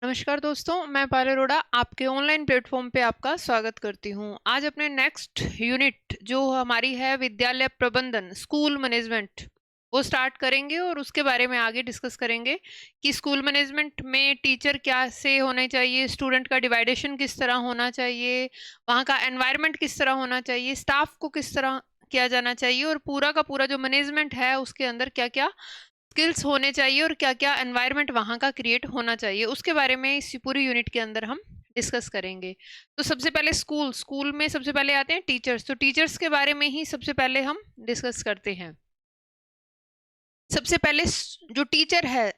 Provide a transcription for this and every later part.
नमस्कार दोस्तों, मैं पायल अरोड़ा आपके ऑनलाइन प्लेटफॉर्म पे आपका स्वागत करती हूँ। आज अपने नेक्स्ट यूनिट जो हमारी है विद्यालय प्रबंधन, स्कूल मैनेजमेंट, वो स्टार्ट करेंगे और उसके बारे में आगे डिस्कस करेंगे कि स्कूल मैनेजमेंट में टीचर क्या से होने चाहिए, स्टूडेंट का डिवाइडेशन किस तरह होना चाहिए, वहाँ का एनवायरनमेंट किस तरह होना चाहिए, स्टाफ को किस तरह किया जाना चाहिए और पूरा का पूरा जो मैनेजमेंट है उसके अंदर क्या क्या स्किल्स होने चाहिए और क्या-क्या एनवायरनमेंट वहाँ का क्रिएट होना चाहिए, उसके बारे में इस पूरी यूनिट के अंदर हम डिस्कस करेंगे। तो सबसे पहले स्कूल में सबसे पहले आते हैं टीचर्स। तो टीचर्स के बारे में ही सबसे पहले हम डिस्कस करते हैं। सबसे पहले जो टीचर है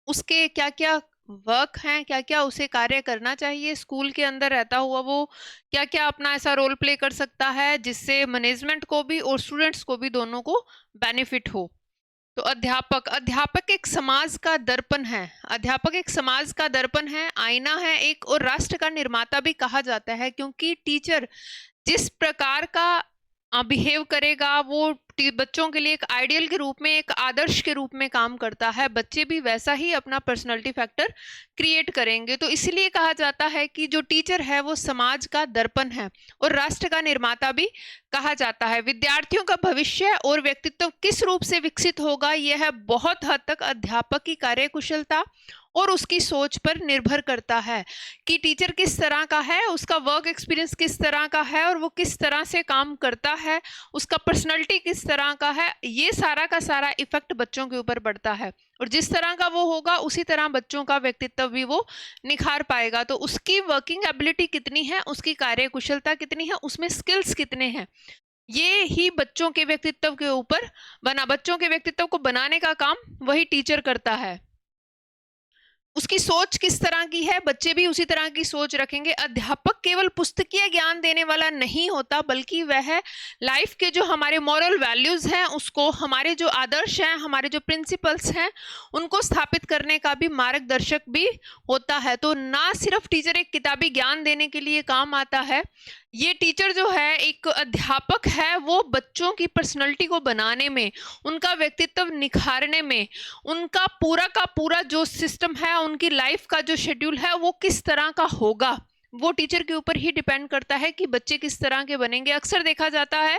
उसके क्या-क्या वर्क हैं, क्या-क्या उसे कार्य करना चाहिए, स्कूल के अंदर रहता हुआ वो क्या-क्या अपना ऐसा रोल प्ले कर सकता है जिससे मैनेजमेंट को भी और स्टूडेंट्स को भी दोनों को बेनिफिट हो। तो अध्यापक एक समाज का दर्पण है। अध्यापक एक समाज का दर्पण है, आईना है एक, और राष्ट्र का निर्माता भी कहा जाता है, क्योंकि टीचर जिस प्रकार का बिहेव करेगा वो बच्चों के लिए एक आइडियल के रूप में, एक आदर्श के रूप में काम करता है। बच्चे भी वैसा ही अपना पर्सनालिटी फैक्टर क्रिएट करेंगे। तो इसलिए कहा जाता है कि जो टीचर है वो समाज का दर्पण है और राष्ट्र का निर्माता भी कहा जाता है। विद्यार्थियों का भविष्य और व्यक्तित्व किस रूप से विकसित होगा, यह बहुत हद तक अध्यापक की कार्यकुशलता और उसकी सोच पर निर्भर करता है कि टीचर किस तरह का है, उसका वर्क एक्सपीरियंस किस तरह का है और वो किस तरह से काम करता है, उसका पर्सनालिटी किस तरह का है। ये सारा का सारा इफेक्ट बच्चों के ऊपर पड़ता है और जिस तरह का वो होगा उसी तरह बच्चों का व्यक्तित्व भी वो निखार पाएगा। तो उसकी वर्किंग एबिलिटी कितनी है, उसकी कार्यकुशलता कितनी है, उसमें स्किल्स कितने हैं, ये ही बच्चों के व्यक्तित्व के ऊपर बच्चों के व्यक्तित्व को बनाने का काम वही टीचर करता है। उसकी सोच किस तरह की है, बच्चे भी उसी तरह की सोच रखेंगे। अध्यापक केवल पुस्तकीय ज्ञान देने वाला नहीं होता, बल्कि वह लाइफ के जो हमारे मॉरल वैल्यूज हैं, उसको, हमारे जो आदर्श हैं, हमारे जो प्रिंसिपल्स हैं, उनको स्थापित करने का भी मार्गदर्शक भी होता है। तो ना सिर्फ टीचर एक किताबी ज्ञान देने के लिए काम आता है, ये टीचर जो है, एक अध्यापक है, वो बच्चों की पर्सनैलिटी को बनाने में, उनका व्यक्तित्व निखारने में, उनका पूरा का पूरा जो सिस्टम है, उनकी लाइफ का जो शेड्यूल है वो किस तरह का होगा, वो टीचर के ऊपर ही डिपेंड करता है कि बच्चे किस तरह के बनेंगे। अक्सर देखा जाता है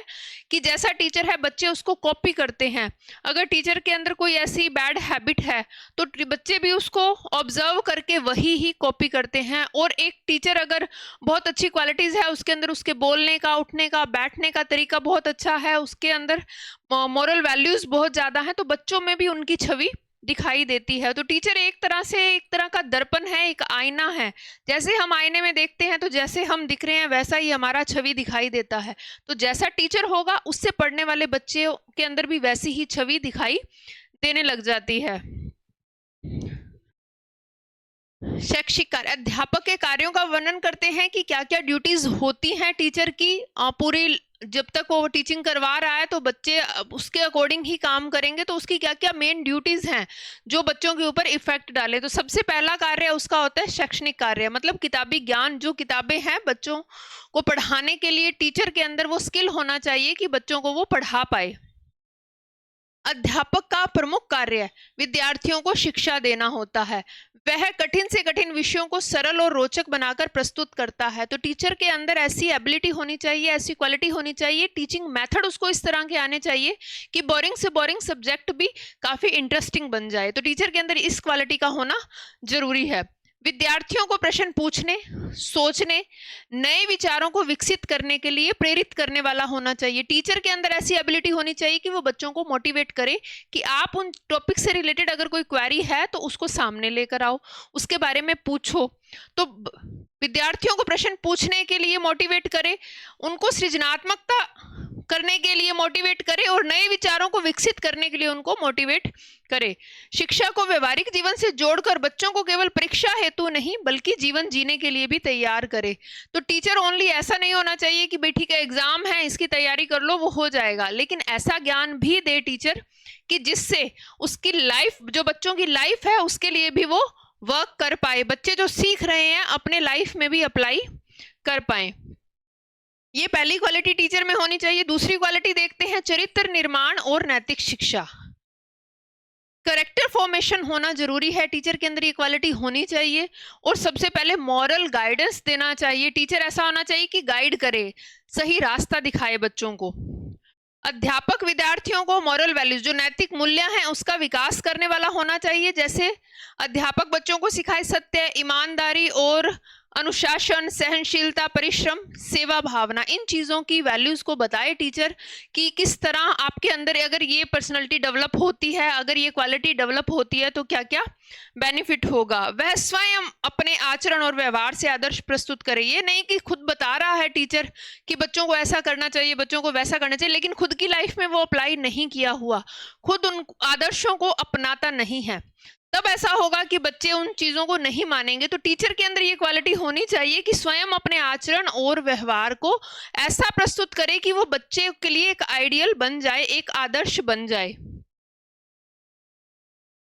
कि जैसा टीचर है बच्चे उसको कॉपी करते हैं। अगर टीचर के अंदर कोई ऐसी बैड हैबिट है तो बच्चे भी उसको ऑब्जर्व करके वही ही कॉपी करते हैं। और एक टीचर अगर बहुत अच्छी क्वालिटीज है उसके अंदर, उसके बोलने का, उठने का, बैठने का तरीका बहुत अच्छा है, उसके अंदर मॉरल वैल्यूज बहुत ज्यादा है, तो बच्चों में भी उनकी छवि दिखाई देती है। तो टीचर एक तरह से, एक तरह का दर्पण है, एक आईना है। जैसे हम आईने में देखते हैं तो जैसे हम दिख रहे हैं वैसा ही हमारा छवि दिखाई देता है। तो जैसा टीचर होगा उससे पढ़ने वाले बच्चे के अंदर भी वैसी ही छवि दिखाई देने लग जाती है। शैक्षिक कार्य, अध्यापक के कार्यों का वर्णन करते हैं कि क्या क्या ड्यूटीज होती हैं टीचर की। पूरी जब तक वो टीचिंग करवा रहा है तो बच्चे उसके अकॉर्डिंग ही काम करेंगे। तो उसकी क्या क्या मेन ड्यूटीज हैं जो बच्चों के ऊपर इफेक्ट डाले। तो सबसे पहला कार्य उसका होता है शैक्षणिक कार्य, मतलब किताबी ज्ञान। जो किताबें हैं बच्चों को पढ़ाने के लिए, टीचर के अंदर वो स्किल होना चाहिए कि बच्चों को वो पढ़ा पाए। अध्यापक का प्रमुख कार्य विद्यार्थियों को शिक्षा देना होता है। वह कठिन से कठिन विषयों को सरल और रोचक बनाकर प्रस्तुत करता है। तो टीचर के अंदर ऐसी एबिलिटी होनी चाहिए, ऐसी क्वालिटी होनी चाहिए, टीचिंग मेथड उसको इस तरह के आने चाहिए कि बोरिंग से बोरिंग सब्जेक्ट भी काफी इंटरेस्टिंग बन जाए। तो टीचर के अंदर इस क्वालिटी का होना जरूरी है। विद्यार्थियों को प्रश्न पूछने, सोचने, नए विचारों को विकसित करने के लिए प्रेरित करने वाला होना चाहिए। टीचर के अंदर ऐसी एबिलिटी होनी चाहिए कि वो बच्चों को मोटिवेट करे कि आप उन टॉपिक से रिलेटेड अगर कोई क्वेरी है तो उसको सामने लेकर आओ, उसके बारे में पूछो। तो विद्यार्थियों को प्रश्न पूछने के लिए मोटिवेट करे, उनको सृजनात्मकता करने के लिए मोटिवेट करे और नए विचारों को विकसित करने के लिए उनको मोटिवेट करे। शिक्षा को व्यवहारिक जीवन से जोड़कर बच्चों को केवल परीक्षा हेतु नहीं बल्कि जीवन जीने के लिए भी तैयार करे। तो टीचर ओनली ऐसा नहीं होना चाहिए कि भाई ठीक है एग्जाम है इसकी तैयारी कर लो वो हो जाएगा, लेकिन ऐसा ज्ञान भी दे टीचर कि जिससे उसकी लाइफ, जो बच्चों की लाइफ है उसके लिए भी वो वर्क कर पाए, बच्चे जो सीख रहे हैं अपने लाइफ में भी अप्लाई कर पाए। ये पहली क्वालिटी टीचर में होनी चाहिए। दूसरी क्वालिटी देखते हैं, चरित्र निर्माण और नैतिक शिक्षा। करेक्टर फॉर्मेशन होना जरूरी है, टीचर के अंदर ये क्वालिटी होनी चाहिए। और सबसे पहले मॉरल गाइडेंस देना चाहिए, टीचर ऐसा होना चाहिए कि गाइड करे, सही रास्ता दिखाए बच्चों को। अध्यापक विद्यार्थियों को मॉरल वैल्यूज, जो नैतिक मूल्य हैं, उसका विकास करने वाला होना चाहिए। जैसे अध्यापक बच्चों को सिखाए सत्य, ईमानदारी और अनुशासन, सहनशीलता, परिश्रम, सेवा भावना, इन चीजों की वैल्यूज को बताए टीचर कि किस तरह आपके अंदर अगर ये पर्सनैलिटी डेवलप होती है, अगर ये क्वालिटी डेवलप होती है तो क्या क्या बेनिफिट होगा। वह स्वयं अपने आचरण और व्यवहार से आदर्श प्रस्तुत करे। ये नहीं कि खुद बता रहा है टीचर कि बच्चों को ऐसा करना चाहिए, बच्चों को वैसा करना चाहिए, लेकिन खुद की लाइफ में वो अप्लाई नहीं किया हुआ, खुद उन आदर्शों को अपनाता नहीं है, तब ऐसा होगा कि बच्चे उन चीजों को नहीं मानेंगे। तो टीचर के अंदर ये क्वालिटी होनी चाहिए कि स्वयं अपने आचरण और व्यवहार को ऐसा प्रस्तुत करे कि वो बच्चे के लिए एक आइडियल बन जाए, एक आदर्श बन जाए।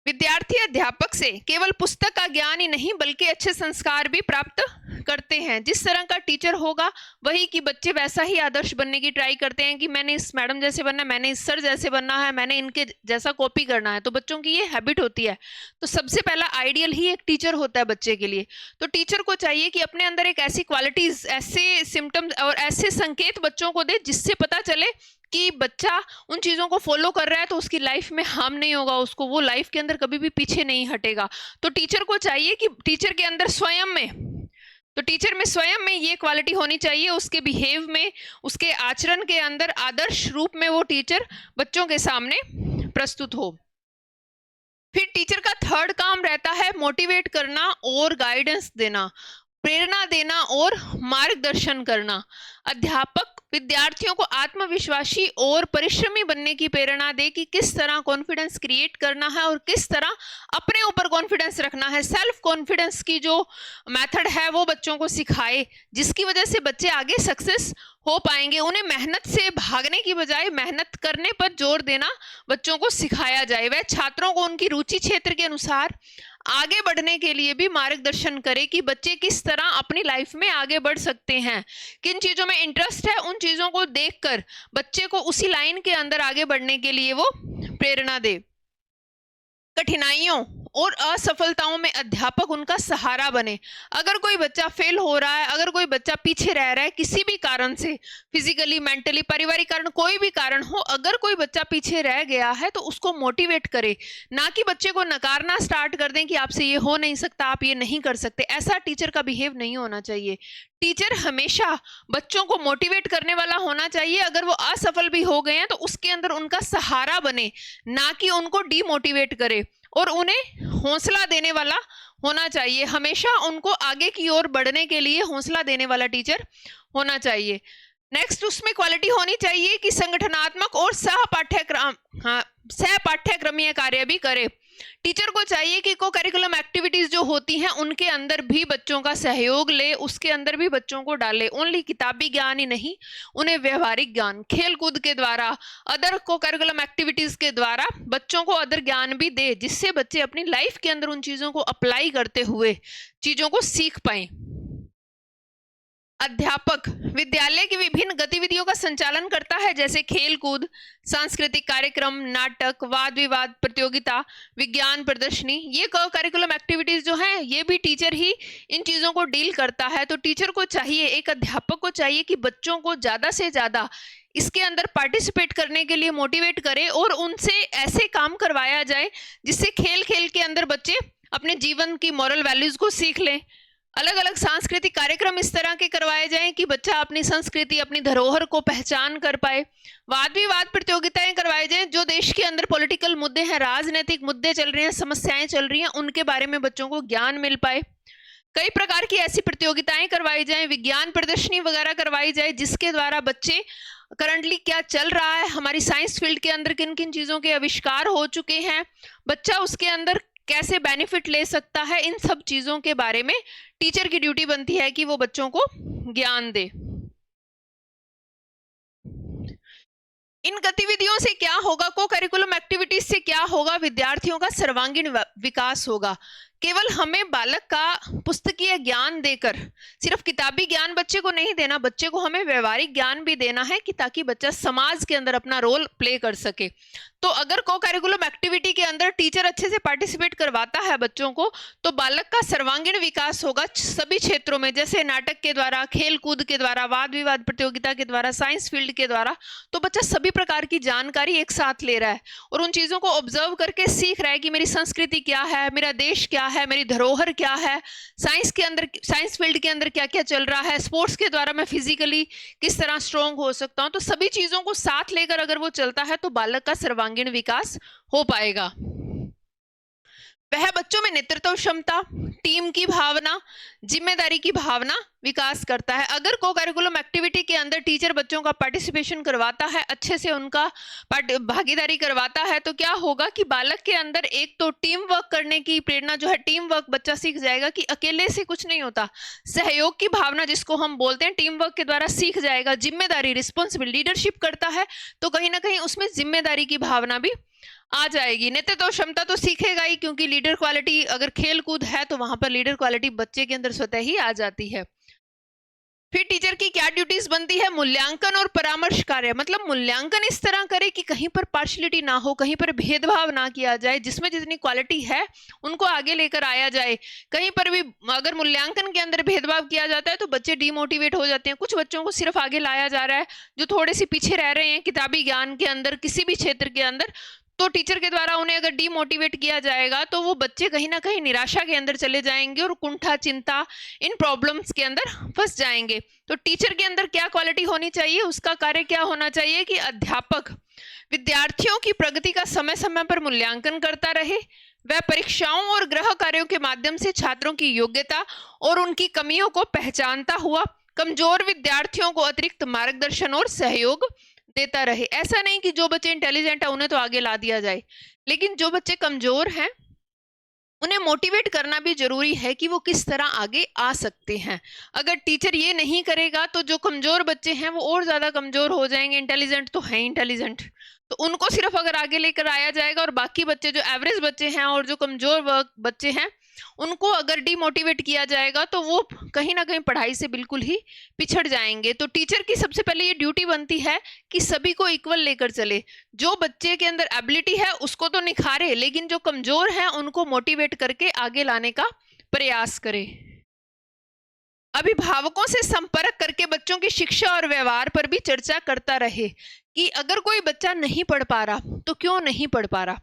विद्यार्थी अध्यापक से केवल पुस्तक का ज्ञान ही नहीं बल्कि अच्छे संस्कार भी प्राप्त करते हैं। जिस तरह का टीचर होगा वही कि बच्चे वैसा ही आदर्श बनने की ट्राई करते हैं कि मैंने इस मैडम जैसे बनना है, मैंने इस सर जैसे बनना है, मैंने इनके जैसा कॉपी करना है। तो बच्चों की ये हैबिट होती है। तो सबसे पहला आइडियल ही एक टीचर होता है बच्चे के लिए। तो टीचर को चाहिए कि अपने अंदर एक ऐसी क्वालिटीज, ऐसे सिम्टम्स और ऐसे संकेत बच्चों को दे जिससे पता चले कि बच्चा उन चीजों को फॉलो कर रहा है तो उसकी लाइफ में हार्म नहीं होगा, उसको वो लाइफ के अंदर कभी भी पीछे नहीं हटेगा। तो टीचर को चाहिए कि टीचर के अंदर स्वयं में ये क्वालिटी होनी चाहिए, उसके बिहेव में, उसके आचरण के अंदर आदर्श रूप में वो टीचर बच्चों के सामने प्रस्तुत हो। फिर टीचर का थर्ड काम रहता है मोटिवेट करना और गाइडेंस देना, प्रेरणा देना और मार्गदर्शन करना। अध्यापक विद्यार्थियों को आत्मविश्वासी और परिश्रमी बनने की प्रेरणा दे कि किस तरह कॉन्फिडेंस क्रिएट करना है और किस तरह अपने ऊपर कॉन्फिडेंस रखना है। सेल्फ कॉन्फिडेंस की जो मेथड है वो बच्चों को सिखाए, जिसकी वजह से बच्चे आगे सक्सेस हो पाएंगे। उन्हें मेहनत से भागने की बजाय मेहनत करने पर जोर देना बच्चों को सिखाया जाए। वह छात्रों को उनकी रुचि क्षेत्र के अनुसार आगे बढ़ने के लिए भी मार्गदर्शन करे कि बच्चे किस तरह अपनी लाइफ में आगे बढ़ सकते हैं, किन चीजों में इंटरेस्ट है, उन चीजों को देखकर बच्चे को उसी लाइन के अंदर आगे बढ़ने के लिए वो प्रेरणा दे। कठिनाइयों और असफलताओं में अध्यापक उनका सहारा बने। अगर कोई बच्चा फेल हो रहा है, अगर कोई बच्चा पीछे रह रहा है किसी भी कारण से, फिजिकली, मेंटली, पारिवारिक कारण, कोई भी कारण हो, अगर कोई बच्चा पीछे रह गया है तो उसको मोटिवेट करे, ना कि बच्चे को नकारना स्टार्ट कर दें कि आपसे ये हो नहीं सकता, आप ये नहीं कर सकते। ऐसा टीचर का बिहेव नहीं होना चाहिए। टीचर हमेशा बच्चों को मोटिवेट करने वाला होना चाहिए। अगर वो असफल भी हो गए हैं तो उसके अंदर उनका सहारा बने, ना कि उनको डीमोटिवेट करे, और उन्हें हौसला देने वाला होना चाहिए। हमेशा उनको आगे की ओर बढ़ने के लिए हौसला देने वाला टीचर होना चाहिए। नेक्स्ट उसमें क्वालिटी होनी चाहिए कि संगठनात्मक और सहपाठ्यक्रमीय कार्य भी करे। टीचर को चाहिए कि को करिकुलम एक्टिविटीज जो होती हैं उनके अंदर भी बच्चों का सहयोग ले, उसके अंदर भी बच्चों को डाले। ओनली किताबी ज्ञान ही नहीं, उन्हें व्यवहारिक ज्ञान, खेल कूद के द्वारा, अदर को करिकुलम एक्टिविटीज के द्वारा बच्चों को अदर ज्ञान भी दे, जिससे बच्चे अपनी लाइफ के अंदर उन चीजों को अप्लाई करते हुए चीजों को सीख पाए। अध्यापक विद्यालय की विभिन्न गतिविधियों का संचालन करता है, जैसे खेल कूद, सांस्कृतिक कार्यक्रम, नाटक, वाद विवाद प्रतियोगिता, विज्ञान प्रदर्शनी। ये करिकुलम एक्टिविटीज जो हैं ये भी टीचर ही इन चीजों को डील करता है। तो टीचर को चाहिए, एक अध्यापक को चाहिए कि बच्चों को ज्यादा से ज्यादा इसके अंदर पार्टिसिपेट करने के लिए मोटिवेट करे और उनसे ऐसे काम करवाया जाए जिससे खेल खेल के अंदर बच्चे अपने जीवन की मॉरल वैल्यूज को सीख लें। अलग अलग सांस्कृतिक कार्यक्रम इस तरह के करवाए जाएं कि बच्चा अपनी संस्कृति, अपनी धरोहर को पहचान कर पाए। वाद विवाद प्रतियोगिताएं करवाई जाएं, जो देश के अंदर पॉलिटिकल मुद्दे हैं, राजनीतिक मुद्दे चल रहे हैं, समस्याएं चल रही हैं, उनके बारे में बच्चों को ज्ञान मिल पाए। कई प्रकार की ऐसी प्रतियोगिताएं करवाई जाएं, विज्ञान प्रदर्शनी वगैरह करवाई जाए, जिसके द्वारा बच्चे करंटली क्या चल रहा है, हमारी साइंस फील्ड के अंदर किन किन चीजों के आविष्कार हो चुके हैं, बच्चा उसके अंदर कैसे बेनिफिट ले सकता है, इन सब चीजों के बारे में टीचर की ड्यूटी बनती है कि वो बच्चों को ज्ञान दे। इन गतिविधियों से क्या होगा, को करिकुलम एक्टिविटीज से क्या होगा, विद्यार्थियों का सर्वांगीण विकास होगा। केवल हमें बालक का पुस्तकीय ज्ञान देकर सिर्फ किताबी ज्ञान बच्चे को नहीं देना, बच्चे को हमें व्यवहारिक ज्ञान भी देना है कि ताकि बच्चा समाज के अंदर अपना रोल प्ले कर सके। तो अगर को करिकुलम एक्टिविटी के अंदर अगर टीचर अच्छे से पार्टिसिपेट करवाता है बच्चों को, तो बालक का सर्वांगीण विकास होगा सभी क्षेत्रों में, जैसे नाटक के द्वारा, खेल कूद के द्वारा, वाद विवाद प्रतियोगिता के द्वारा, साइंस फील्ड के द्वारा। तो बच्चा सभी प्रकार की जानकारी एक साथ ले रहा है और उन चीजों को ऑब्जर्व करके सीख रहा है कि मेरी संस्कृति क्या है, मेरा देश क्या है, मेरी धरोहर क्या है, साइंस के अंदर, साइंस फील्ड के अंदर क्या क्या चल रहा है, स्पोर्ट्स के द्वारा मैं फिजिकली किस तरह स्ट्रांग हो सकता हूं। तो सभी चीजों को साथ लेकर अगर वो चलता है तो बालक का सर्वांगीण विकास हो पाएगा। वह बच्चों में नेतृत्व क्षमता, टीम की भावना, जिम्मेदारी की भावना विकास करता है। अगर को करिकुलम एक्टिविटी के अंदर टीचर बच्चों का पार्टिसिपेशन करवाता है, अच्छे से उनका भागीदारी करवाता है, तो क्या होगा कि बालक के अंदर एक तो टीम वर्क करने की प्रेरणा जो है, टीम वर्क बच्चा सीख जाएगा कि अकेले से कुछ नहीं होता, सहयोग की भावना जिसको हम बोलते हैं, टीम वर्क के द्वारा सीख जाएगा। जिम्मेदारी, रिस्पॉन्सिबिलिटी, लीडरशिप करता है तो कहीं ना कहीं उसमें जिम्मेदारी की भावना भी आ जाएगी। नेतृत्व क्षमता तो सीखेगा ही, क्योंकि लीडर क्वालिटी अगर खेल कूद है तो वहां पर लीडर क्वालिटी बच्चे के अंदर स्वतः ही आ जाती है। फिर टीचर की क्या ड्यूटीज बनती है? मूल्यांकन और परामर्श कार्य। मतलब मूल्यांकन इस तरह करे कि कहीं पर पार्शलिटी ना हो, कहीं पर भेदभाव ना किया जाए, जिसमें जितनी क्वालिटी है उनको आगे लेकर आया जाए। कहीं पर भी अगर मूल्यांकन के अंदर भेदभाव किया जाता है तो बच्चे डीमोटिवेट हो जाते हैं। कुछ बच्चों को सिर्फ आगे लाया जा रहा है जो थोड़े से पीछे रह रहे हैं किताबी ज्ञान के अंदर, किसी भी क्षेत्र के अंदर, तो टीचर के द्वारा उन्हें अगर डीमोटिवेट किया जाएगा तो वो बच्चे कहीं ना कहीं निराशा के अंदर चले जाएंगे और कुंठा, चिंता, इन प्रॉब्लम्स के अंदर फंस जाएंगे। तो टीचर के अंदर क्या क्वालिटी होनी चाहिए, उसका कार्य क्या होना चाहिए कि अध्यापक विद्यार्थियों की प्रगति का समय समय पर मूल्यांकन करता रहे, वह परीक्षाओं और गृह कार्यों के माध्यम से छात्रों की योग्यता और उनकी कमियों को पहचानता हुआ कमजोर विद्यार्थियों को अतिरिक्त मार्गदर्शन और सहयोग देता रहे। ऐसा नहीं कि जो बच्चे इंटेलिजेंट है उन्हें तो आगे ला दिया जाए, लेकिन जो बच्चे कमजोर हैं उन्हें मोटिवेट करना भी जरूरी है कि वो किस तरह आगे आ सकते हैं। अगर टीचर ये नहीं करेगा तो जो कमजोर बच्चे हैं वो और ज्यादा कमजोर हो जाएंगे। इंटेलिजेंट तो है इंटेलिजेंट, तो उनको सिर्फ अगर आगे लेकर आया जाएगा और बाकी बच्चे जो एवरेज बच्चे हैं और जो कमजोर बच्चे हैं उनको अगर डिमोटिवेट किया जाएगा तो वो कहीं ना कहीं पढ़ाई से बिल्कुल ही पिछड़ जाएंगे। तो टीचर की सबसे पहले ये ड्यूटी बनती है कि सभी को इक्वल लेकर चले। जो बच्चे के अंदर एबिलिटी है उसको तो निखारे, लेकिन जो कमजोर हैं उनको मोटिवेट करके आगे लाने का प्रयास करे। अभिभावकों से संपर्क करके बच्चों की शिक्षा और व्यवहार पर भी चर्चा करता रहे कि अगर कोई बच्चा नहीं पढ़ पा रहा तो क्यों नहीं पढ़ पा रहा,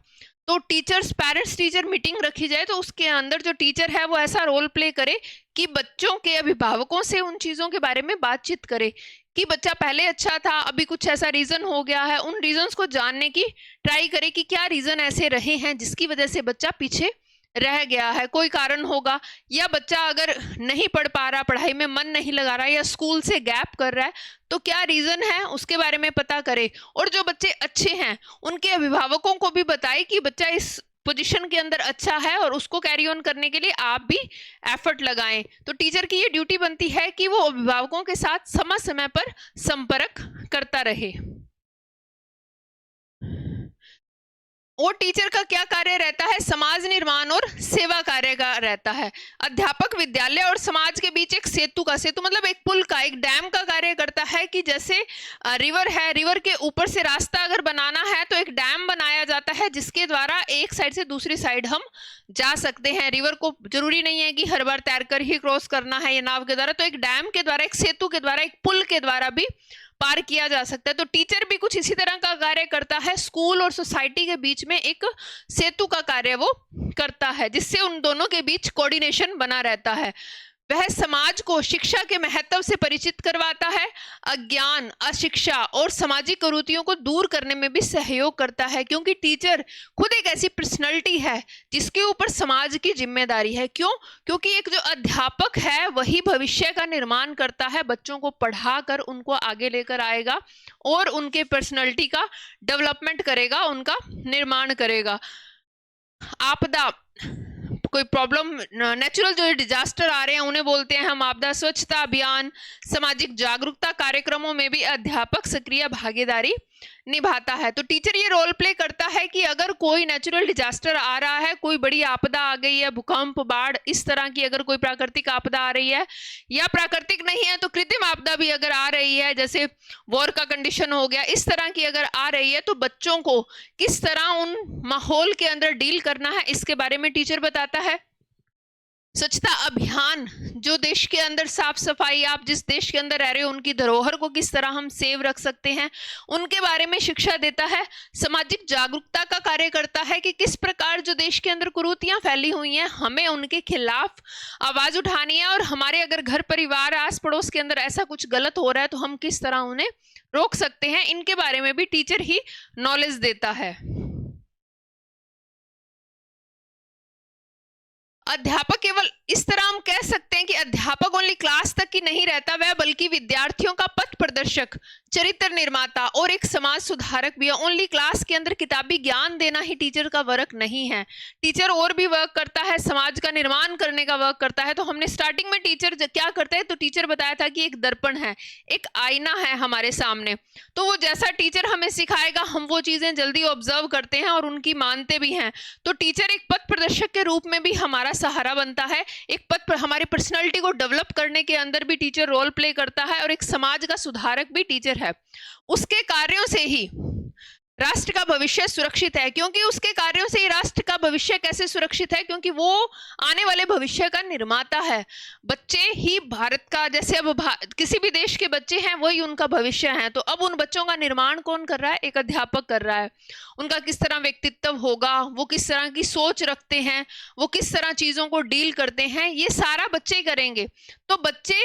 तो टीचर्स, पेरेंट्स टीचर मीटिंग रखी जाए तो उसके अंदर जो टीचर है वो ऐसा रोल प्ले करे कि बच्चों के अभिभावकों से उन चीजों के बारे में बातचीत करे कि बच्चा पहले अच्छा था, अभी कुछ ऐसा रीजन हो गया है, उन रीजंस को जानने की ट्राई करे कि क्या रीजन ऐसे रहे हैं जिसकी वजह से बच्चा पीछे रह गया है। कोई कारण होगा, या बच्चा अगर नहीं पढ़ पा रहा, पढ़ाई में मन नहीं लगा रहा, या स्कूल से गैप कर रहा है, तो क्या रीजन है उसके बारे में पता करे। और जो बच्चे अच्छे हैं उनके अभिभावकों को भी बताए कि बच्चा इस पोजीशन के अंदर अच्छा है और उसको कैरी ऑन करने के लिए आप भी एफर्ट लगाएं। तो टीचर की ये ड्यूटी बनती है कि वो अभिभावकों के साथ समय समय पर संपर्क करता रहे। और टीचर का क्या कार्य रहता है? समाज निर्माण और सेवा कार्य का रहता है। अध्यापक विद्यालय और समाज के बीच एक सेतु का, सेतु मतलब एक पुल का, एक डैम का कार्य करता है कि जैसे रिवर है, रिवर के ऊपर से रास्ता अगर बनाना है तो एक डैम बनाया जाता है जिसके द्वारा एक साइड से दूसरी साइड हम जा सकते हैं। रिवर को जरूरी नहीं है कि हर बार तैरकर ही क्रॉस करना है या नाव के द्वारा, तो एक डैम के द्वारा, एक सेतु के द्वारा, एक पुल के द्वारा भी पार किया जा सकता है। तो टीचर भी कुछ इसी तरह का कार्य करता है, स्कूल और सोसाइटी के बीच में एक सेतु का कार्य वो करता है जिससे उन दोनों के बीच कोऑर्डिनेशन बना रहता है। वह समाज को शिक्षा के महत्व से परिचित करवाता है, अज्ञान, अशिक्षा और सामाजिक कुरीतियों को दूर करने में भी सहयोग करता है, क्योंकि टीचर खुद एक ऐसी पर्सनैलिटी है जिसके ऊपर समाज की जिम्मेदारी है। क्यों? क्योंकि एक जो अध्यापक है वही भविष्य का निर्माण करता है, बच्चों को पढ़ाकर उनको आगे लेकर आएगा और उनके पर्सनैलिटी का डेवलपमेंट करेगा, उनका निर्माण करेगा। आपदा, कोई प्रॉब्लम, नेचुरल जो डिजास्टर आ रहे हैं उन्हें बोलते हैं हम आपदा। स्वच्छता अभियान, सामाजिक जागरूकता कार्यक्रमों में भी अध्यापक सक्रिय भागीदारी निभाता है। तो टीचर ये रोल प्ले करता है कि अगर कोई नेचुरल डिजास्टर आ रहा है, कोई बड़ी आपदा आ गई है, भूकंप, बाढ़, इस तरह की अगर कोई प्राकृतिक आपदा आ रही है, या प्राकृतिक नहीं है तो कृत्रिम आपदा भी अगर आ रही है, जैसे वॉर का कंडीशन हो गया, इस तरह की अगर आ रही है, तो बच्चों को किस तरह उन माहौल के अंदर डील करना है, इसके बारे में टीचर बताता है। स्वच्छता अभियान, जो देश के अंदर साफ सफाई, आप जिस देश के अंदर रह रहे हो उनकी धरोहर को किस तरह हम सेव रख सकते हैं, उनके बारे में शिक्षा देता है। सामाजिक जागरूकता का कार्य करता है कि किस प्रकार जो देश के अंदर कुरीतियां फैली हुई हैं, हमें उनके खिलाफ आवाज उठानी है, और हमारे अगर घर परिवार आस पड़ोस के अंदर ऐसा कुछ गलत हो रहा है तो हम किस तरह उन्हें रोक सकते हैं, इनके बारे में भी टीचर ही नॉलेज देता है। अध्यापक केवल इस तरह हम कह सकते हैं कि अध्यापक ओनली क्लास तक ही नहीं रहता वह, बल्कि विद्यार्थियों का पथ प्रदर्शक, चरित्र निर्माता और एक समाज सुधारक भी है। ओनली क्लास के अंदर किताबी ज्ञान देना ही टीचर का वर्क नहीं है। टीचर और भी वर्क करता है, समाज का निर्माण करने का वर्क करता है। तो हमने स्टार्टिंग में टीचर क्या करता है, तो टीचर बताया था कि एक दर्पण है, एक आईना है हमारे सामने। तो वो जैसा टीचर हमें सिखाएगा हम वो चीजें जल्दी ऑब्जर्व करते हैं और उनकी मानते भी हैं। तो टीचर एक पथ प्रदर्शक के रूप में भी हमारा सहारा बनता है। एक पथ पर हमारी पर्सनालिटी को डेवलप करने के अंदर भी टीचर रोल प्ले करता है, और एक समाज का सुधारक भी टीचर है। उसके कार्यों से ही राष्ट्र का भविष्य सुरक्षित है। क्योंकि उसके कार्यों से ही राष्ट्र का भविष्य कैसे सुरक्षित है, क्योंकि वो आने वाले भविष्य का निर्माता है। बच्चे ही भारत का, जैसे अब किसी भी देश के बच्चे हैं वही उनका भविष्य है। तो अब उन बच्चों का निर्माण कौन कर रहा है, एक अध्यापक कर रहा है। उनका किस तरह व्यक्तित्व होगा, वो किस तरह की सोच रखते हैं, वो किस तरह चीजों को डील करते हैं, ये सारा बच्चे करेंगे। तो बच्चे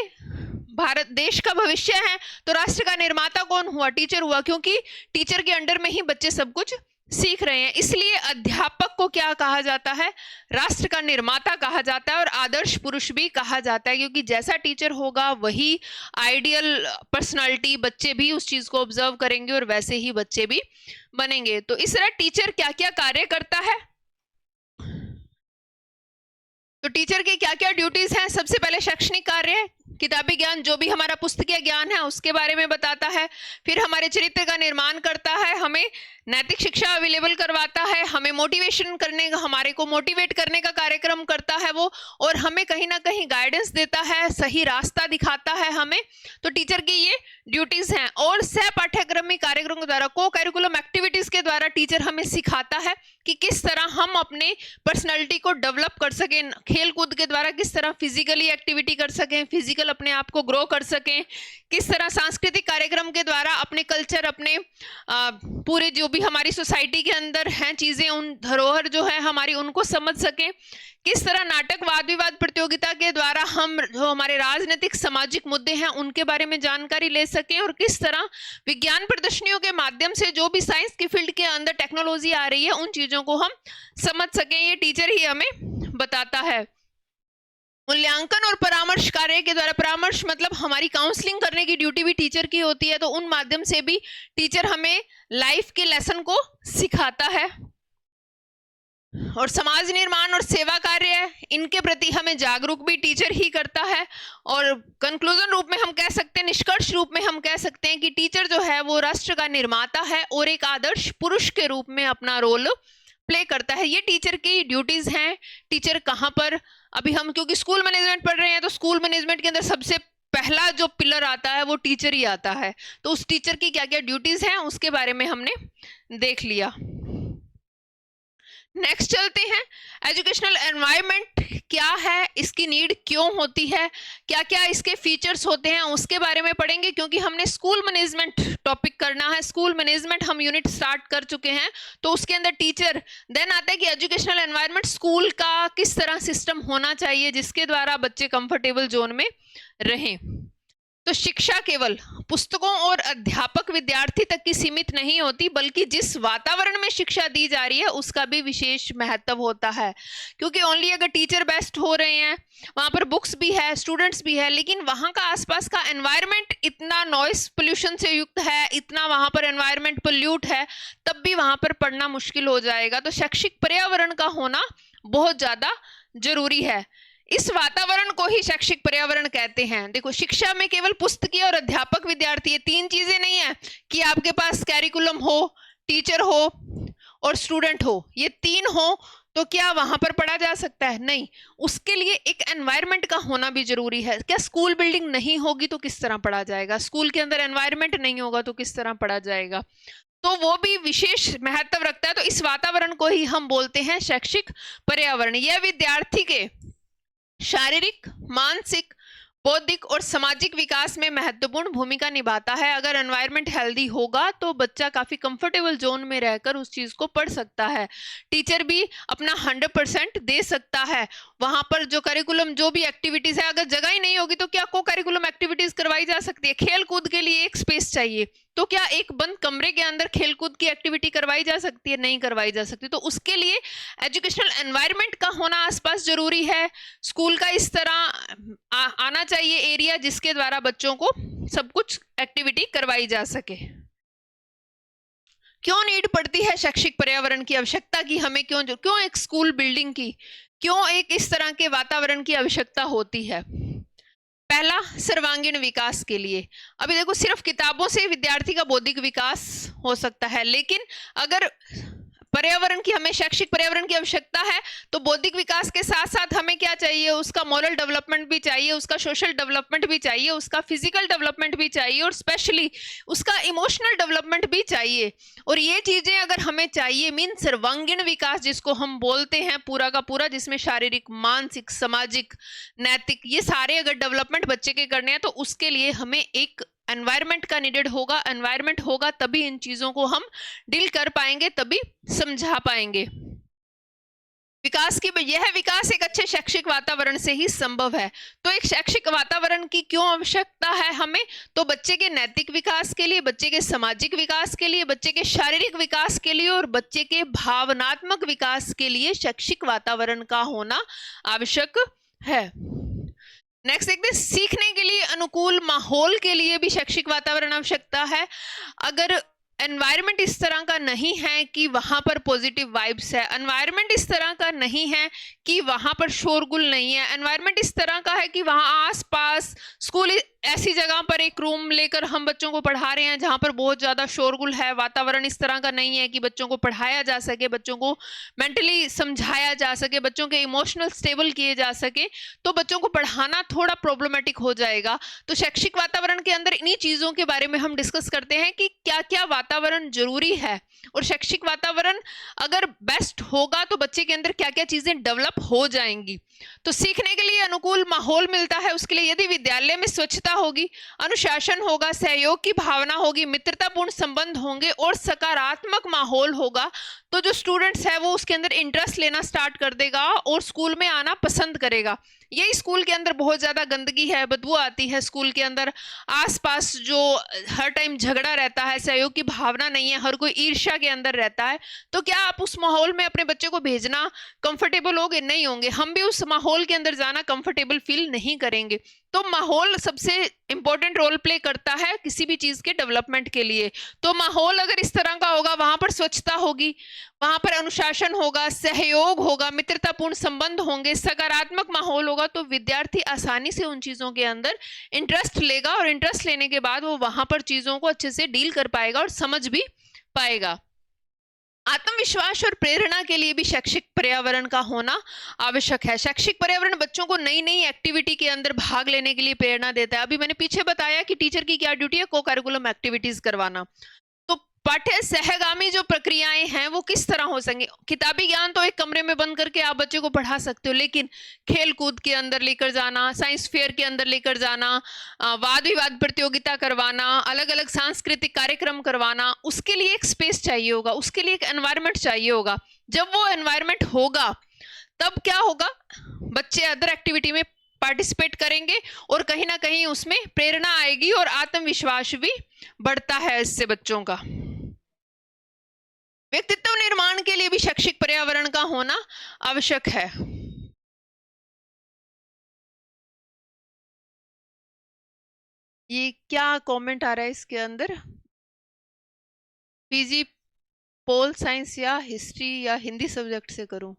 भारत देश का भविष्य है। तो राष्ट्र का निर्माता कौन हुआ, टीचर हुआ, क्योंकि टीचर के अंडर में ही बच्चे सब कुछ सीख रहे हैं। इसलिए अध्यापक को क्या कहा जाता है, राष्ट्र का निर्माता कहा जाता है, और आदर्श पुरुष भी कहा जाता है। क्योंकि जैसा टीचर होगा वही आइडियल पर्सनालिटी, बच्चे भी उस चीज को ऑब्जर्व करेंगे और वैसे ही बच्चे भी बनेंगे। तो इस तरह टीचर क्या क्या कार्य करता है, तो टीचर की क्या क्या ड्यूटीज हैं। सबसे पहले शैक्षणिक कार्य, किताबी ज्ञान, जो भी हमारा पुस्तकीय ज्ञान है उसके बारे में बताता है। फिर हमारे चरित्र का निर्माण करता है, हमें नैतिक शिक्षा अवेलेबल करवाता है, हमें मोटिवेशन करने का, हमारे को मोटिवेट करने का कार्यक्रम करता है वो, और हमें कहीं ना कहीं गाइडेंस देता है, सही रास्ता दिखाता है हमें। तो टीचर की ये ड्यूटीज हैं। और सह पाठ्यक्रमिक कार्यक्रमों के द्वारा, को करिकुलम एक्टिविटीज के द्वारा टीचर हमें सिखाता है कि किस तरह हम अपने पर्सनैलिटी को डेवलप कर सकें। खेल कूद के द्वारा किस तरह फिजिकली एक्टिविटी कर सकें, फिजिकल अपने आप को ग्रो कर सकें, किस तरह सांस्कृतिक कार्यक्रम के द्वारा अपने कल्चर, अपने पूरे जो भी हमारी सोसाइटी के अंदर हैं चीजें, उन धरोहर जो है हमारी, उनको समझ सकें। किस तरह नाटक, वाद विवाद प्रतियोगिता के द्वारा हम जो हमारे राजनीतिक सामाजिक मुद्दे हैं उनके बारे में जानकारी ले सकें, और किस तरह विज्ञान प्रदर्शनियों के माध्यम से जो भी साइंस की फील्ड के अंदर टेक्नोलॉजी आ रही है उन चीजों को हम समझ सकें। ये टीचर ही हमें बताता है। मूल्यांकन और परामर्श कार्य के द्वारा, परामर्श मतलब हमारी काउंसलिंग करने की ड्यूटी भी टीचर की होती है। तो उन माध्यम से भी टीचर हमें लाइफ के लेसन को सिखाता है। और समाज निर्माण और सेवा कार्य, इनके प्रति हमें जागरूक भी टीचर ही करता है। और कंक्लूजन रूप में हम कह सकते हैं, निष्कर्ष रूप में हम कह सकते हैं कि टीचर जो है वो राष्ट्र का निर्माता है और एक आदर्श पुरुष के रूप में अपना रोल प्ले करता है। ये टीचर की ड्यूटीज हैं। टीचर कहाँ पर, अभी हम क्योंकि स्कूल मैनेजमेंट पढ़ रहे हैं, तो स्कूल मैनेजमेंट के अंदर सबसे पहला जो पिलर आता है वो टीचर ही आता है। तो उस टीचर की क्या क्या ड्यूटीज हैं उसके बारे में हमने देख लिया। नेक्स्ट चलते हैं, एजुकेशनल एनवायरनमेंट क्या है, इसकी नीड क्यों होती है, क्या क्या इसके फीचर्स होते हैं, उसके बारे में पढ़ेंगे। क्योंकि हमने स्कूल मैनेजमेंट टॉपिक करना है, स्कूल मैनेजमेंट हम यूनिट स्टार्ट कर चुके हैं, तो उसके अंदर टीचर, देन आता है कि एजुकेशनल एनवायरनमेंट, स्कूल का किस तरह सिस्टम होना चाहिए जिसके द्वारा बच्चे कंफर्टेबल जोन में रहें। तो शिक्षा केवल पुस्तकों और अध्यापक विद्यार्थी तक की सीमित नहीं होती, बल्कि जिस वातावरण में शिक्षा दी जा रही है उसका भी विशेष महत्व होता है। क्योंकि ओनली अगर टीचर बेस्ट हो रहे हैं, वहां पर बुक्स भी है, स्टूडेंट्स भी है, लेकिन वहां का आसपास का एनवायरनमेंट इतना नॉइस पोल्यूशन से युक्त है, इतना वहां पर एनवायरनमेंट पोल्यूट है, तब भी वहां पर पढ़ना मुश्किल हो जाएगा। तो शैक्षिक पर्यावरण का होना बहुत ज्यादा जरूरी है। इस वातावरण को ही शैक्षिक पर्यावरण कहते हैं। देखो, शिक्षा में केवल पुस्तकीय और अध्यापक विद्यार्थी, ये तीन चीजें नहीं है कि आपके पास कैरिकुलम हो, टीचर हो और स्टूडेंट हो, ये तीन हो तो क्या वहां पर पढ़ा जा सकता है? नहीं, उसके लिए एक एनवायरनमेंट का होना भी जरूरी है। क्या स्कूल बिल्डिंग नहीं होगी तो किस तरह पढ़ा जाएगा? स्कूल के अंदर एनवायरनमेंट नहीं होगा तो किस तरह पढ़ा जाएगा? तो वो भी विशेष महत्व रखता है। तो इस वातावरण को ही हम बोलते हैं शैक्षिक पर्यावरण। यह विद्यार्थी के शारीरिक, मानसिक, बौद्धिक और सामाजिक विकास में महत्वपूर्ण भूमिका निभाता है। अगर एनवायरनमेंट हेल्दी होगा तो बच्चा काफी कंफर्टेबल जोन में रहकर उस चीज को पढ़ सकता है। टीचर भी अपना 100% दे सकता है। वहां पर जो करिकुलम, जो भी एक्टिविटीज है, अगर जगह ही नहीं होगी तो क्या को करिकुलम एक्टिविटीज करवाई जा सकती है? खेल कूद के लिए एक स्पेस चाहिए, तो क्या एक बंद कमरे के अंदर खेलकूद की एक्टिविटी करवाई जा सकती है? नहीं करवाई जा सकती। तो उसके लिए एजुकेशनल एनवायरनमेंट का होना आसपास जरूरी है। स्कूल का इस तरह आना चाहिए एरिया जिसके द्वारा बच्चों को सब कुछ एक्टिविटी करवाई जा सके। क्यों नीड पड़ती है शैक्षिक पर्यावरण की? आवश्यकता की हमें क्यों एक स्कूल बिल्डिंग की, क्यों एक इस तरह के वातावरण की आवश्यकता होती है? पहला, सर्वांगीण विकास के लिए। अभी देखो, सिर्फ किताबों से विद्यार्थी का बौद्धिक विकास हो सकता है, लेकिन अगर पर्यावरण की, हमें शैक्षिक पर्यावरण की आवश्यकता है तो बौद्धिक विकास के साथ साथ हमें क्या चाहिए? उसका मॉरल डेवलपमेंट भी चाहिए, उसका सोशल डेवलपमेंट भी चाहिए, उसका फिजिकल डेवलपमेंट भी चाहिए और स्पेशली उसका इमोशनल डेवलपमेंट भी चाहिए। और ये चीजें अगर हमें चाहिए, मीन सर्वांगीण विकास जिसको हम बोलते हैं पूरा का पूरा, जिसमें शारीरिक, मानसिक, सामाजिक, नैतिक, ये सारे अगर डेवलपमेंट बच्चे के करने हैं तो उसके लिए हमें एक एनवायरनमेंट का नीडेड होगा। एनवायरनमेंट होगा तभी इन चीजों को हम डील कर पाएंगे, तभी समझा पाएंगे। यह विकास एक अच्छे शैक्षिक वातावरण से ही संभव है। तो एक शैक्षिक वातावरण की क्यों आवश्यकता है हमें? तो बच्चे के नैतिक विकास के लिए, बच्चे के सामाजिक विकास के लिए, बच्चे के शारीरिक विकास के लिए और बच्चे के भावनात्मक विकास के लिए शैक्षिक वातावरण का होना आवश्यक है। नेक्स्ट देखते हैं, सीखने के लिए अनुकूल माहौल के लिए भी शैक्षिक वातावरण आवश्यकता है। अगर एनवायरनमेंट इस तरह का नहीं है कि वहां पर पॉजिटिव वाइब्स है, एनवायरनमेंट इस तरह का नहीं है कि वहां पर शोरगुल नहीं है, एनवायरनमेंट इस तरह का है कि वहां आसपास स्कूल ऐसी जगह पर एक रूम लेकर हम बच्चों को पढ़ा रहे हैं जहां पर बहुत ज्यादा शोरगुल है, वातावरण इस तरह का नहीं है कि बच्चों को पढ़ाया जा सके, बच्चों को मेंटली समझाया जा सके, बच्चों के इमोशनल स्टेबल किए जा सके, तो बच्चों को पढ़ाना थोड़ा प्रॉब्लमेटिक हो जाएगा। तो शैक्षिक वातावरण के अंदर इन्हीं चीजों के बारे में हम डिस्कस करते हैं कि क्या क्या वातावरण जरूरी है और शैक्षिक वातावरण अगर बेस्ट होगा तो बच्चे के अंदर क्या क्या चीजें डेवलप हो जाएंगी। तो सीखने के लिए अनुकूल माहौल मिलता है, उसके लिए यदि विद्यालय में स्वच्छता होगी, अनुशासन होगा, सहयोग की भावना होगी, मित्रतापूर्ण संबंध होंगे और सकारात्मक माहौल होगा, तो जो स्टूडेंट्स है वो उसके अंदर इंटरेस्ट लेना स्टार्ट कर देगा और स्कूल में आना पसंद करेगा। यही स्कूल के अंदर बहुत ज्यादा गंदगी है, बदबू आती है स्कूल के अंदर, आसपास जो हर टाइम झगड़ा रहता है, सहयोग की भावना नहीं है, हर कोई ईर्ष्या के अंदर रहता है, तो क्या आप उस माहौल में अपने बच्चे को भेजना कंफर्टेबल होगे? नहीं होंगे। हम भी उस माहौल के अंदर जाना कंफर्टेबल फील नहीं करेंगे। तो माहौल सबसे इंपॉर्टेंट रोल प्ले करता है किसी भी चीज के डेवलपमेंट के लिए। तो माहौल अगर इस तरह का होगा, वहां पर स्वच्छता होगी, वहां पर अनुशासन होगा, सहयोग होगा, मित्रतापूर्ण संबंध होंगे, सकारात्मक माहौल होगा, तो विद्यार्थी आसानी से उन चीजों के अंदर इंटरेस्ट लेगा और इंटरेस्ट लेने के बाद वो वहां पर चीजों को अच्छे से डील कर पाएगा और समझ भी पाएगा। आत्मविश्वास और प्रेरणा के लिए भी शैक्षिक पर्यावरण का होना आवश्यक है। शैक्षिक पर्यावरण बच्चों को नई नई एक्टिविटी के अंदर भाग लेने के लिए प्रेरणा देता है। अभी मैंने पीछे बताया कि टीचर की क्या ड्यूटी है, को करिकुलम एक्टिविटीज करवाना। तो पाठ्य सहगामी जो प्रक्रियाएं हैं वो किस तरह हो सकेंगे? किताबी ज्ञान तो एक कमरे में बंद करके आप बच्चे को पढ़ा सकते हो, लेकिन खेल कूद के अंदर लेकर जाना, साइंस फेयर के अंदर लेकर जाना, वाद विवाद प्रतियोगिता करवाना, अलग अलग सांस्कृतिक कार्यक्रम करवाना, उसके लिए एक स्पेस चाहिए होगा, उसके लिए एक एनवायरनमेंट चाहिए होगा। जब वो एनवायरनमेंट होगा तब क्या होगा? बच्चे अदर एक्टिविटी में पार्टिसिपेट करेंगे और कहीं ना कहीं उसमें प्रेरणा आएगी और आत्मविश्वास भी बढ़ता है इससे बच्चों का। व्यक्तित्व निर्माण के लिए भी शैक्षिक पर्यावरण का होना आवश्यक है। ये क्या कमेंट आ रहा है इसके अंदर? पीजी पोल साइंस या हिस्ट्री या हिंदी सब्जेक्ट से करूं?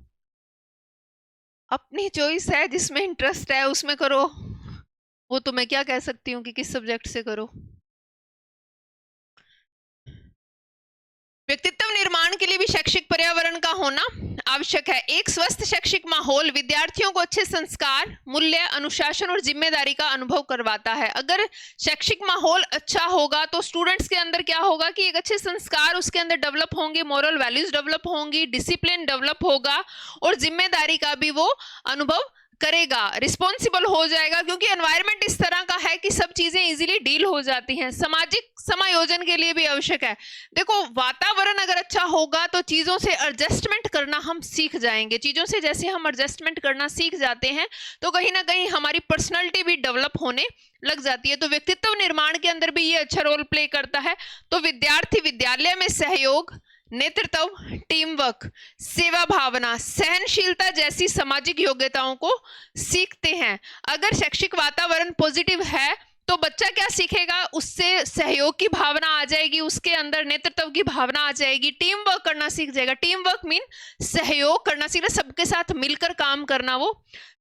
अपनी चॉइस है, जिसमें इंटरेस्ट है उसमें करो। वो तो मैं क्या कह सकती हूँ कि किस सब्जेक्ट से करो। व्यक्तित्व निर्माण के लिए भी शैक्षिक पर्यावरण का होना आवश्यक है। एक स्वस्थ शैक्षिक माहौल विद्यार्थियों को अच्छे संस्कार, मूल्य, अनुशासन और जिम्मेदारी का अनुभव करवाता है। अगर शैक्षिक माहौल अच्छा होगा तो स्टूडेंट्स के अंदर क्या होगा कि एक अच्छे संस्कार उसके अंदर डेवलप होंगे, मॉरल वैल्यूज डेवलप होंगी, डिसिप्लिन डेवलप होगा और जिम्मेदारी का भी वो अनुभव करेगा, रिस्पॉन्सिबल हो जाएगा, क्योंकि एनवायरनमेंट इस तरह का है कि सब चीजें इजीली डील हो जाती हैं। सामाजिक समायोजन के लिए भी आवश्यक है। देखो, वातावरण अगर अच्छा होगा तो चीजों से एडजस्टमेंट करना हम सीख जाएंगे। चीजों से जैसे हम एडजस्टमेंट करना सीख जाते हैं तो कहीं ना कहीं हमारी पर्सनैलिटी भी डेवलप होने लग जाती है। तो व्यक्तित्व निर्माण के अंदर भी ये अच्छा रोल प्ले करता है। तो विद्यार्थी विद्यालय में सहयोग, नेतृत्व, टीम वर्क, सेवा भावना, सहनशीलता जैसी सामाजिक योग्यताओं को सीखते हैं। अगर शैक्षिक वातावरण पॉजिटिव है तो बच्चा क्या सीखेगा, उससे सहयोग की भावना आ जाएगी, उसके अंदर नेतृत्व की भावना आ जाएगी, टीम वर्क करना सीख जाएगा। टीम वर्क मीन सहयोग करना सीख, सबके साथ मिलकर काम करना वो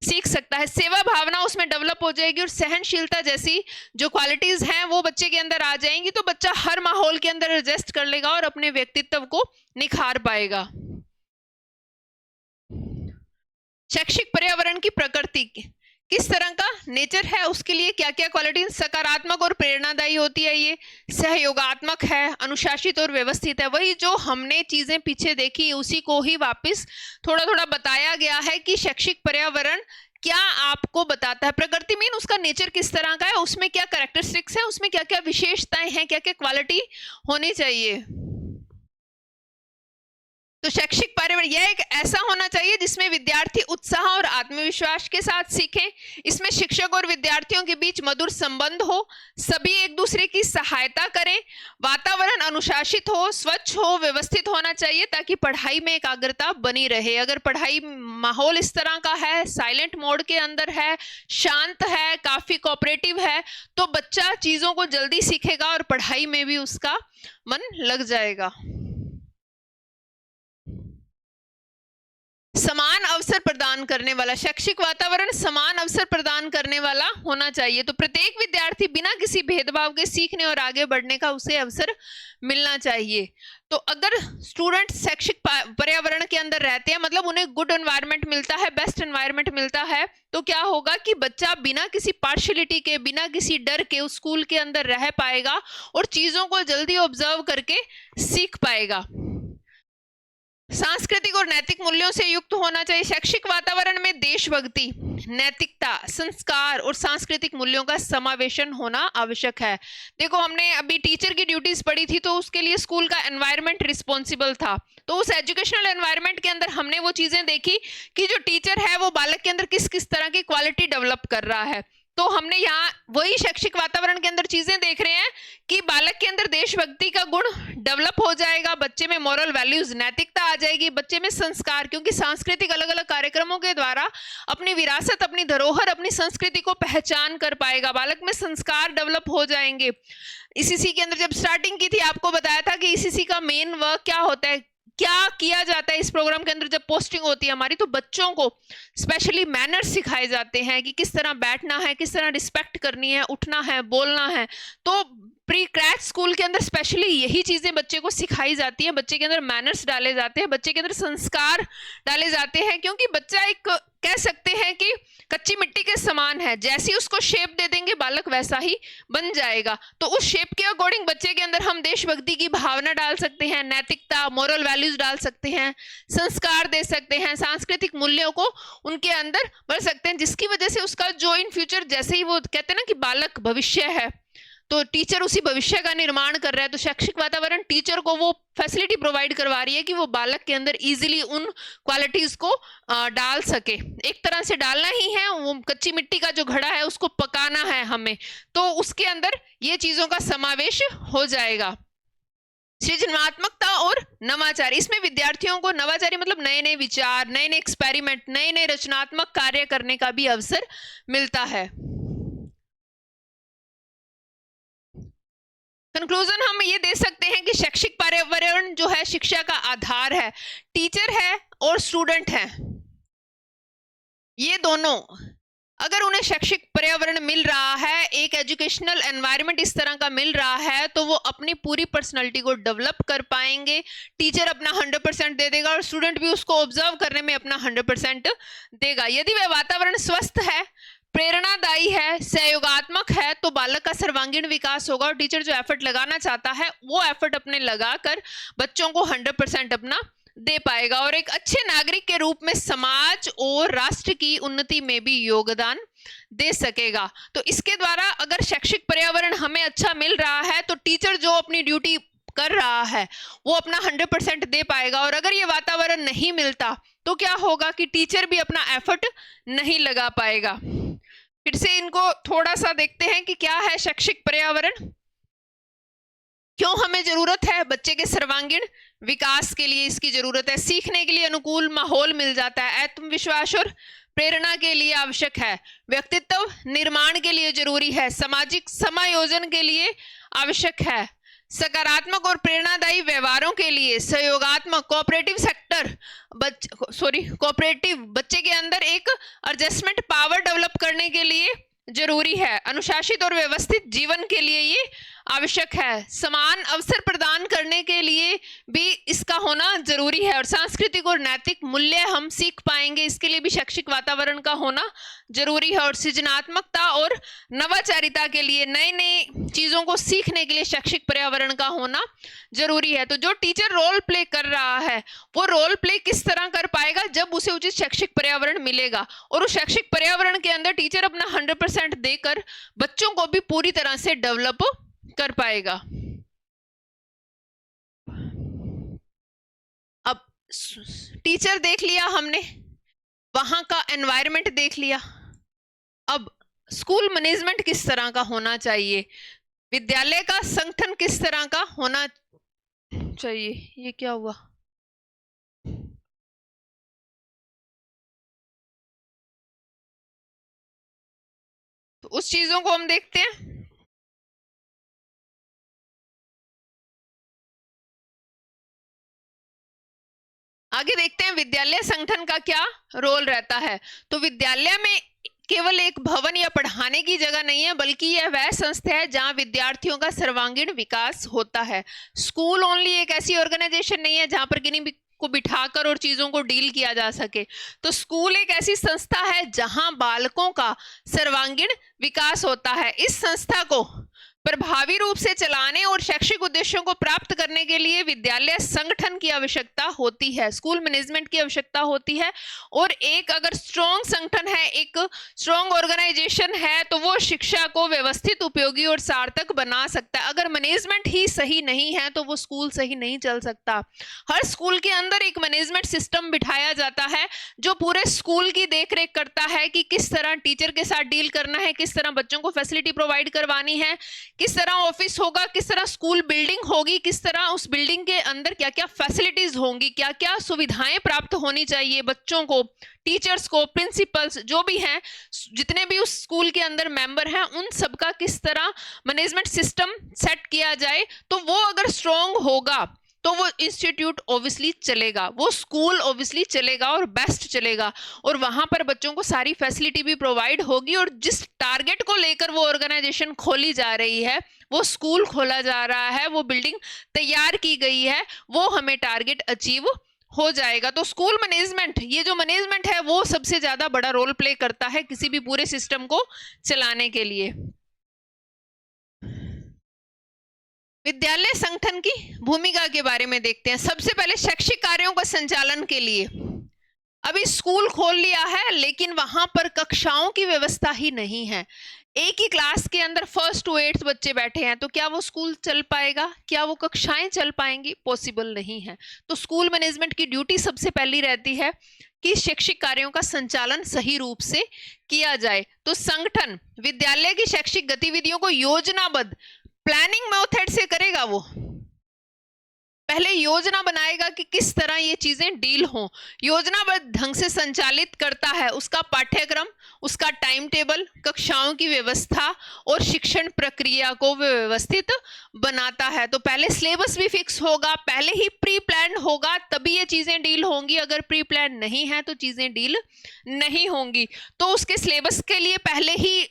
सीख सकता है। सेवा भावना उसमें डेवलप हो जाएगी और सहनशीलता जैसी जो क्वालिटीज हैं वो बच्चे के अंदर आ जाएंगी। तो बच्चा हर माहौल के अंदर एडजस्ट कर लेगा और अपने व्यक्तित्व को निखार पाएगा। शैक्षिक पर्यावरण की प्रकृति किस तरह का नेचर है, उसके लिए क्या क्या क्वालिटी सकारात्मक और प्रेरणादायी होती है, ये सहयोगात्मक है, अनुशासित और व्यवस्थित है। वही जो हमने चीजें पीछे देखी उसी को ही वापस थोड़ा थोड़ा बताया गया है कि शैक्षिक पर्यावरण क्या आपको बताता है। प्रकृति मीन उसका नेचर किस तरह का है, उसमें क्या कैरेक्टरिस्टिक्स है, उसमें क्या क्या विशेषताएं हैं, क्या क्या क्वालिटी होनी चाहिए। तो शैक्षिक पर्यावरण यह एक ऐसा होना चाहिए जिसमें विद्यार्थी उत्साह और आत्मविश्वास के साथ सीखें। इसमें शिक्षक और विद्यार्थियों के बीच मधुर संबंध हो, सभी एक दूसरे की सहायता करें, वातावरण अनुशासित हो, स्वच्छ हो, व्यवस्थित होना चाहिए ताकि पढ़ाई में एकाग्रता बनी रहे। अगर पढ़ाई माहौल इस तरह का है, साइलेंट मोड के अंदर है, शांत है, काफी कोऑपरेटिव है, तो बच्चा चीजों को जल्दी सीखेगा और पढ़ाई में भी उसका मन लग जाएगा। समान अवसर प्रदान करने वाला, शैक्षिक वातावरण समान अवसर प्रदान करने वाला होना चाहिए। तो प्रत्येक विद्यार्थी बिना किसी भेदभाव के सीखने और आगे बढ़ने का उसे अवसर मिलना चाहिए। तो अगर स्टूडेंट शैक्षिक पर्यावरण के अंदर रहते हैं, मतलब उन्हें गुड एनवायरनमेंट मिलता है, बेस्ट एनवायरनमेंट मिलता है, तो क्या होगा कि बच्चा बिना किसी पार्शियलिटी के, बिना किसी डर के उस स्कूल के अंदर रह पाएगा और चीजों को जल्दी ऑब्जर्व करके सीख पाएगा। सांस्कृतिक और नैतिक मूल्यों से युक्त होना चाहिए। शैक्षिक वातावरण में देशभक्ति, नैतिकता, संस्कार और सांस्कृतिक मूल्यों का समावेशन होना आवश्यक है। देखो, हमने अभी टीचर की ड्यूटीज पढ़ी थी तो उसके लिए स्कूल का एनवायरनमेंट रिस्पॉन्सिबल था। तो उस एजुकेशनल एनवायरनमेंट के अंदर हमने वो चीजें देखी कि जो टीचर है वो बालक के अंदर किस किस तरह की क्वालिटी डेवलप कर रहा है। तो हमने यहाँ वही शैक्षिक वातावरण के अंदर चीजें देख रहे हैं कि बालक के अंदर देशभक्ति का गुण डेवलप हो जाएगा, बच्चे में मॉरल वैल्यूज, नैतिकता आ जाएगी, बच्चे में संस्कार, क्योंकि सांस्कृतिक अलग अलग कार्यक्रमों के द्वारा अपनी विरासत, अपनी धरोहर, अपनी संस्कृति को पहचान कर पाएगा। बालक में संस्कार डेवलप हो जाएंगे। ईसीसी के अंदर जब स्टार्टिंग की थी आपको बताया था कि ईसीसी का मेन वर्क क्या होता है, क्या किया जाता है। इस प्रोग्राम के अंदर जब पोस्टिंग होती है हमारी, तो बच्चों को स्पेशली मैनर्स सिखाए जाते हैं कि किस तरह बैठना है, किस तरह रिस्पेक्ट करनी है, उठना है, बोलना है। तो प्री क्रैच स्कूल के अंदर स्पेशली यही चीजें बच्चे को सिखाई जाती हैं। बच्चे के अंदर मैनर्स डाले जाते हैं, बच्चे के अंदर संस्कार डाले जाते हैं, क्योंकि बच्चा एक कह सकते हैं कि कच्ची मिट्टी के समान है। जैसी उसको शेप दे देंगे बालक वैसा ही बन जाएगा। तो उस शेप के अकॉर्डिंग बच्चे के अंदर हम देशभक्ति की भावना डाल सकते हैं, नैतिकता, मोरल वैल्यूज डाल सकते हैं, संस्कार दे सकते हैं, सांस्कृतिक मूल्यों को उनके अंदर बढ़ सकते हैं, जिसकी वजह से उसका जो इन फ्यूचर, जैसे ही वो कहते हैं ना कि बालक भविष्य है, तो टीचर उसी भविष्य का निर्माण कर रहा है। तो शैक्षिक वातावरण टीचर को वो फैसिलिटी प्रोवाइड करवा रही है कि वो बालक के अंदर इजीली उन क्वालिटीज को डाल सके। एक तरह से डालना ही है, वो कच्ची मिट्टी का जो घड़ा है उसको पकाना है हमें, तो उसके अंदर ये चीजों का समावेश हो जाएगा। सृजनात्मकता और नवाचार, इसमें विद्यार्थियों को नवाचारी मतलब नए नए विचार, नए नए एक्सपेरिमेंट, नए नए रचनात्मक कार्य करने का भी अवसर मिलता है। कंक्लूजन हम ये दे सकते हैं कि शैक्षिक पर्यावरण जो है शिक्षा का आधार है। टीचर है और स्टूडेंट है, ये दोनों अगर उन्हें शैक्षिक पर्यावरण मिल रहा है, एक एजुकेशनल एनवायरनमेंट इस तरह का मिल रहा है, तो वो अपनी पूरी पर्सनालिटी को डेवलप कर पाएंगे। टीचर अपना 100% दे देगा और स्टूडेंट भी उसको ऑब्जर्व करने में अपना 100% देगा। यदि वह वातावरण स्वस्थ है, प्रेरणादायी है, सहयोगात्मक है, तो बालक का सर्वांगीण विकास होगा और टीचर जो एफर्ट लगाना चाहता है वो एफर्ट अपने लगाकर बच्चों को 100% अपना दे पाएगा और एक अच्छे नागरिक के रूप में समाज और राष्ट्र की उन्नति में भी योगदान दे सकेगा। तो इसके द्वारा अगर शैक्षिक पर्यावरण हमें अच्छा मिल रहा है तो टीचर जो अपनी ड्यूटी कर रहा है वो अपना 100% दे पाएगा। और अगर ये वातावरण नहीं मिलता तो क्या होगा कि टीचर भी अपना एफर्ट नहीं लगा पाएगा। फिर से इनको थोड़ा सा देखते हैं कि क्या है शैक्षिक पर्यावरण, क्यों हमें जरूरत है। बच्चे के सर्वांगीण विकास के लिए इसकी जरूरत है। सीखने के लिए अनुकूल माहौल मिल जाता है, आत्मविश्वास और प्रेरणा के लिए आवश्यक है, व्यक्तित्व निर्माण के लिए जरूरी है, सामाजिक समायोजन के लिए आवश्यक है, सकारात्मक और प्रेरणादायी व्यवहारों के लिए, सहयोगात्मक कोऑपरेटिव सेक्टर कोऑपरेटिव बच्चे के अंदर एक एडजस्टमेंट पावर डेवलप करने के लिए जरूरी है, अनुशासित और व्यवस्थित जीवन के लिए ये आवश्यक है, समान अवसर प्रदान करने के लिए भी इसका होना जरूरी है और सांस्कृतिक और नैतिक मूल्य हम सीख पाएंगे, इसके लिए भी शैक्षिक वातावरण का होना जरूरी है और सृजनात्मकता और नवाचारिता के लिए, नए नए चीजों को सीखने के लिए शैक्षिक पर्यावरण का होना जरूरी है। तो जो टीचर रोल प्ले कर रहा है वो रोल प्ले किस तरह कर पाएगा, जब उसे उचित शैक्षिक पर्यावरण मिलेगा और उस शैक्षिक पर्यावरण के अंदर टीचर अपना 100% देकर बच्चों को भी पूरी तरह से डेवलप कर पाएगा। अब टीचर देख लिया हमने, वहां का एनवायरनमेंट देख लिया, अब स्कूल मैनेजमेंट किस तरह का होना चाहिए, विद्यालय का संगठन किस तरह का होना चाहिए। ये क्या हुआ, तो उस चीजों को हम देखते हैं। आगे देखते हैं विद्यालय संगठन का क्या रोल रहता है। तो विद्यालय में केवल एक भवन या पढ़ाने की जगह नहीं है, बल्कि यह वह संस्था है जहां विद्यार्थियों का सर्वांगीण विकास होता है। स्कूल ओनली एक ऐसी ऑर्गेनाइजेशन नहीं है जहां पर किन्हीं भी को बिठाकर और चीजों को डील किया जा सके। तो स्कूल एक ऐसी संस्था है जहां बालकों का सर्वांगीण विकास होता है। इस संस्था को प्रभावी रूप से चलाने और शैक्षिक उद्देश्यों को प्राप्त करने के लिए विद्यालय संगठन की आवश्यकता होती है, स्कूल मैनेजमेंट की आवश्यकता होती है। और एक अगर स्ट्रॉन्ग संगठन है, एक स्ट्रॉन्ग ऑर्गेनाइजेशन है, तो वो शिक्षा को व्यवस्थित, उपयोगी और सार्थक बना सकता है। अगर मैनेजमेंट ही सही नहीं है तो वो स्कूल सही नहीं चल सकता। हर स्कूल के अंदर एक मैनेजमेंट सिस्टम बिठाया जाता है जो पूरे स्कूल की देखरेख करता है कि किस तरह टीचर के साथ डील करना है, किस तरह बच्चों को फैसिलिटी प्रोवाइड करवानी है, किस तरह ऑफिस होगा, किस तरह स्कूल बिल्डिंग होगी, किस तरह उस बिल्डिंग के अंदर क्या क्या फैसिलिटीज होंगी, क्या क्या सुविधाएं प्राप्त होनी चाहिए बच्चों को, टीचर्स को, प्रिंसिपल्स जो भी हैं, जितने भी उस स्कूल के अंदर मेंबर हैं, उन सबका किस तरह मैनेजमेंट सिस्टम सेट किया जाए। तो वो अगर स्ट्रॉन्ग होगा तो वो इंस्टीट्यूट ऑब्वियसली चलेगा, वो स्कूल ऑब्वियसली चलेगा और बेस्ट चलेगा और वहां पर बच्चों को सारी फैसिलिटी भी प्रोवाइड होगी। और जिस टारगेट को लेकर वो ऑर्गेनाइजेशन खोली जा रही है, वो स्कूल खोला जा रहा है, वो बिल्डिंग तैयार की गई है, वो हमें टारगेट अचीव हो जाएगा। तो स्कूल मैनेजमेंट, ये जो मैनेजमेंट है वो सबसे ज्यादा बड़ा रोल प्ले करता है किसी भी पूरे सिस्टम को चलाने के लिए। विद्यालय संगठन की भूमिका के बारे में देखते हैं। सबसे पहले शैक्षिक कार्यों का संचालन के लिए अभी स्कूल खोल लिया है, लेकिन वहां पर कक्षाओं की व्यवस्था ही नहीं है। एक ही क्लास के अंदर 1st to 8th बच्चे बैठे हैं, तो क्या वो स्कूल चल पाएगा, क्या वो कक्षाएं चल पाएंगी, पॉसिबल नहीं है। तो स्कूल मैनेजमेंट की ड्यूटी सबसे पहली रहती है कि शैक्षिक कार्यों का संचालन सही रूप से किया जाए। तो संगठन विद्यालय की शैक्षिक गतिविधियों को योजनाबद्ध प्लानिंग मेथड से करेगा, वो पहले योजना बनाएगा कि किस तरह ये चीजें डील हों, योजनाबद्ध ढंग से संचालित करता है उसका पाठ्यक्रम, उसका टाइम टेबल, कक्षाओं की व्यवस्था और शिक्षण प्रक्रिया को व्यवस्थित बनाता है। तो पहले सिलेबस भी फिक्स होगा, पहले ही प्री प्लान होगा, तभी ये चीजें डील होंगी। अगर प्री प्लान नहीं है तो चीजें डील नहीं होंगी। तो उसके सिलेबस के लिए पहले ही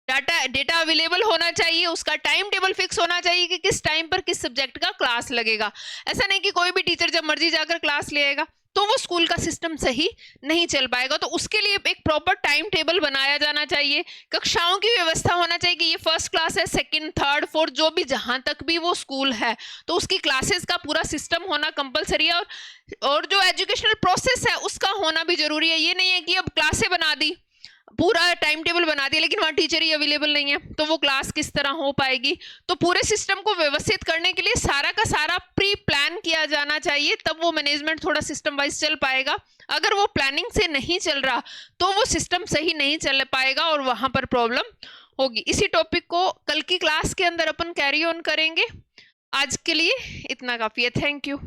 डेटा अवेलेबल होना चाहिए, उसका टाइम टेबल फिक्स होना चाहिए कि किस टाइम पर किस सब्जेक्ट का क्लास लगेगा। ऐसा नहीं कि कोई भी टीचर जब मर्जी जाकर क्लास ले आएगा, तो वो स्कूल का सिस्टम सही नहीं चल पाएगा। तो उसके लिए एक प्रॉपर टाइम टेबल बनाया जाना चाहिए। कक्षाओं की व्यवस्था होना चाहिए कि ये फर्स्ट क्लास है, सेकंड, थर्ड, फोर्थ, जो भी जहां तक भी वो स्कूल है, तो उसकी क्लासेस का पूरा सिस्टम होना कंपलसरी है। और जो एजुकेशनल प्रोसेस है उसका होना भी जरूरी है। ये नहीं है कि अब क्लासें बना दी, पूरा टाइम टेबल बना दिया, लेकिन वहां टीचर ही अवेलेबल नहीं है, तो वो क्लास किस तरह हो पाएगी। तो पूरे सिस्टम को व्यवस्थित करने के लिए सारा का सारा प्री प्लान किया जाना चाहिए, तब वो मैनेजमेंट थोड़ा सिस्टम वाइज चल पाएगा। अगर वो प्लानिंग से नहीं चल रहा तो वो सिस्टम सही नहीं चल पाएगा और वहां पर प्रॉब्लम होगी। इसी टॉपिक को कल की क्लास के अंदर अपन कैरी ऑन करेंगे। आज के लिए इतना काफी है। Thank you.